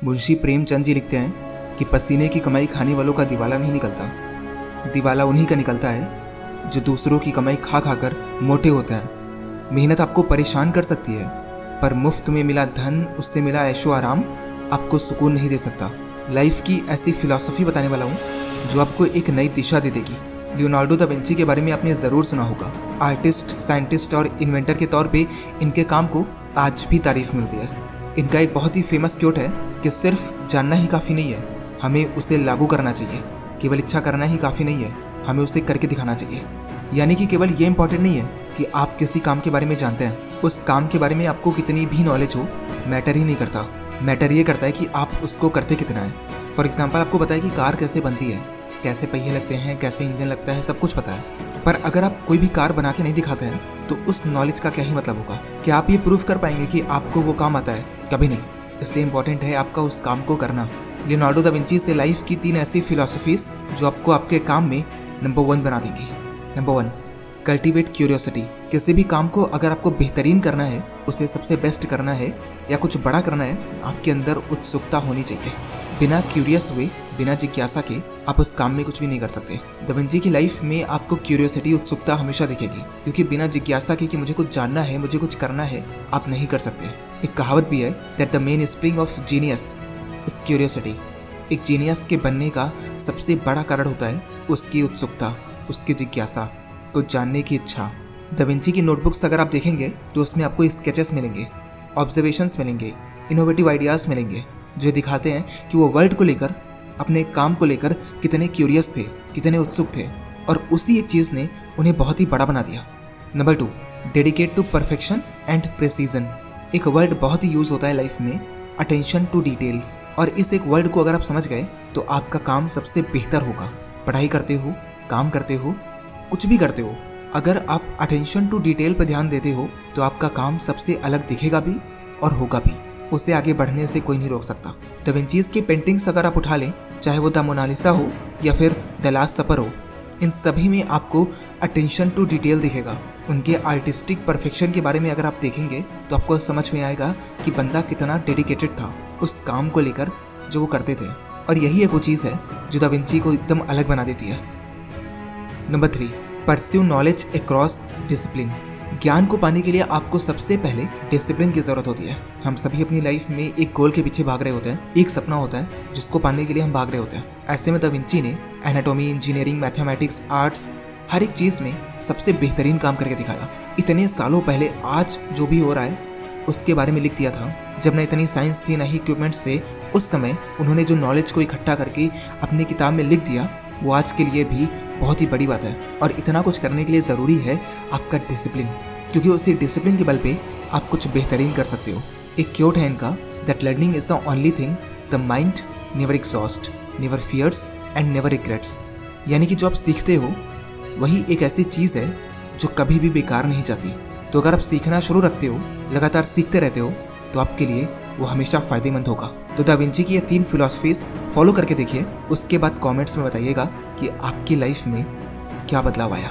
मुंशी प्रेमचंद जी लिखते हैं कि पसीने की कमाई खाने वालों का दिवाला नहीं निकलता, दिवाला उन्हीं का निकलता है जो दूसरों की कमाई खा खाकर मोटे होते हैं। मेहनत आपको परेशान कर सकती है, पर मुफ्त में मिला धन, उससे मिला ऐशो आराम आपको सुकून नहीं दे सकता। लाइफ की ऐसी फिलॉसफी बताने वाला हूँ जो आपको एक नई दिशा दे देगी। लियोनार्डो दा विंची के बारे में आपने ज़रूर सुना होगा। आर्टिस्ट, साइंटिस्ट और इन्वेंटर के तौर पे इनके काम को आज भी तारीफ मिलती है। इनका एक बहुत ही फेमस क्योट है कि सिर्फ जानना ही काफ़ी नहीं है, हमें उसे लागू करना चाहिए। केवल इच्छा करना ही काफ़ी नहीं है, हमें उसे करके दिखाना चाहिए। यानी कि केवल ये इंपॉर्टेंट नहीं है कि आप किसी काम के बारे में जानते हैं, उस काम के बारे में आपको कितनी भी नॉलेज हो मैटर ही नहीं करता। मैटर ये करता है कि आप उसको करते कितना है। फॉर एग्जाम्पल, आपको पता है कि कार कैसे बनती है, कैसे पहिए लगते हैं, कैसे इंजन लगता है, सब कुछ पता है, पर अगर आप कोई भी कार बना के नहीं दिखाते हैं तो उस नॉलेज का क्या ही मतलब होगा। क्या आप ये प्रूव कर पाएंगे कि आपको वो काम आता है? कभी नहीं। इसलिए इंपॉर्टेंट है आपका उस काम को करना। लियोनार्डो दा विंची से लाइफ की 3 ऐसी फिलॉसफीज जो आपको आपके काम में नंबर 1 बना देंगी। Number 1, cultivate curiosity. किसी भी काम को अगर आपको बेहतरीन करना है, उसे सबसे बेस्ट करना है या कुछ बड़ा करना है, आपके अंदर उत्सुकता होनी चाहिए। बिना क्यूरियस हुए, बिना जिज्ञासा के आप उस काम में कुछ भी नहीं कर सकते। दा विंची की लाइफ में आपको क्यूरियोसिटी, उत्सुकता हमेशा दिखेगी, क्योंकि बिना जिज्ञासा के कि मुझे कुछ जानना है, मुझे कुछ करना है, आप नहीं कर सकते। एक कहावत भी है that the main spring of genius is curiosity. एक जीनियस के बनने का सबसे बड़ा कारण होता है उसकी उत्सुकता, उसकी जिज्ञासा, कुछ जानने की इच्छा। दा विंची की नोटबुक्स अगर आप देखेंगे तो उसमें आपको स्केचेस मिलेंगे, ऑब्जर्वेशंस मिलेंगे, इनोवेटिव आइडियाज़ मिलेंगे जो दिखाते हैं कि वो वर्ल्ड को लेकर, अपने काम को लेकर कितने क्यूरियस थे, कितने उत्सुक थे, और उसी एक चीज़ ने उन्हें बहुत ही बड़ा बना दिया। Number 2, dedicate to perfection and precision. एक वर्ड बहुत ही यूज़ होता है लाइफ में, अटेंशन टू डिटेल, और इस एक वर्ड को अगर आप समझ गए तो आपका काम सबसे बेहतर होगा। पढ़ाई करते हो, काम करते हो, कुछ भी करते हो, अगर आप अटेंशन टू डिटेल पर ध्यान देते हो तो आपका काम सबसे अलग दिखेगा भी और होगा भी। उसे आगे बढ़ने से कोई नहीं रोक सकता। दा विंचीज़ की पेंटिंग्स अगर आप उठा लें, चाहे वो द मोनालिसा हो या फिर द लास्ट सपर हो, इन सभी में आपको अटेंशन टू डिटेल दिखेगा। उनके आर्टिस्टिक परफेक्शन के बारे में अगर आप देखेंगे तो आपको समझ में आएगा कि बंदा कितना डेडिकेटेड था उस काम को लेकर जो वो करते थे। और यही एक वो चीज़ है जो दा विंची को एकदम अलग बना देती है। Number 3, pursue knowledge across discipline. ज्ञान को पाने के लिए आपको सबसे पहले डिसिप्लिन की ज़रूरत होती है। हम सभी अपनी लाइफ में एक गोल के पीछे भाग रहे होते हैं, एक सपना होता है जिसको पाने के लिए हम भाग रहे होते हैं। ऐसे में दा विंची ने एनाटॉमी, इंजीनियरिंग, मैथमेटिक्स, आर्ट्स, हर एक चीज़ में सबसे बेहतरीन काम करके दिखाया। इतने सालों पहले आज जो भी हो रहा है उसके बारे में लिख दिया था। जब ना इतनी साइंस थी, ना ही इक्विपमेंट्स थे, उस समय उन्होंने जो नॉलेज को इकट्ठा करके अपनी किताब में लिख दिया, वो आज के लिए भी बहुत ही बड़ी बात है। और इतना कुछ करने के लिए ज़रूरी है आपका डिसिप्लिन, क्योंकि उसी डिसिप्लिन के बल पे आप कुछ बेहतरीन कर सकते हो। एक क्योट है इनका, that learning is the only thing the mind never exhaust, never fears and never regrets. यानी कि जो आप सीखते हो वही एक ऐसी चीज़ है जो कभी भी बेकार नहीं जाती। तो अगर आप सीखना शुरू रखते हो, लगातार सीखते रहते हो, तो आपके लिए वो हमेशा फ़ायदेमंद होगा। तो दा विंची की ये 3 फिलॉसफीज फॉलो करके देखिए, उसके बाद कमेंट्स में बताइएगा कि आपकी लाइफ में क्या बदलाव आया।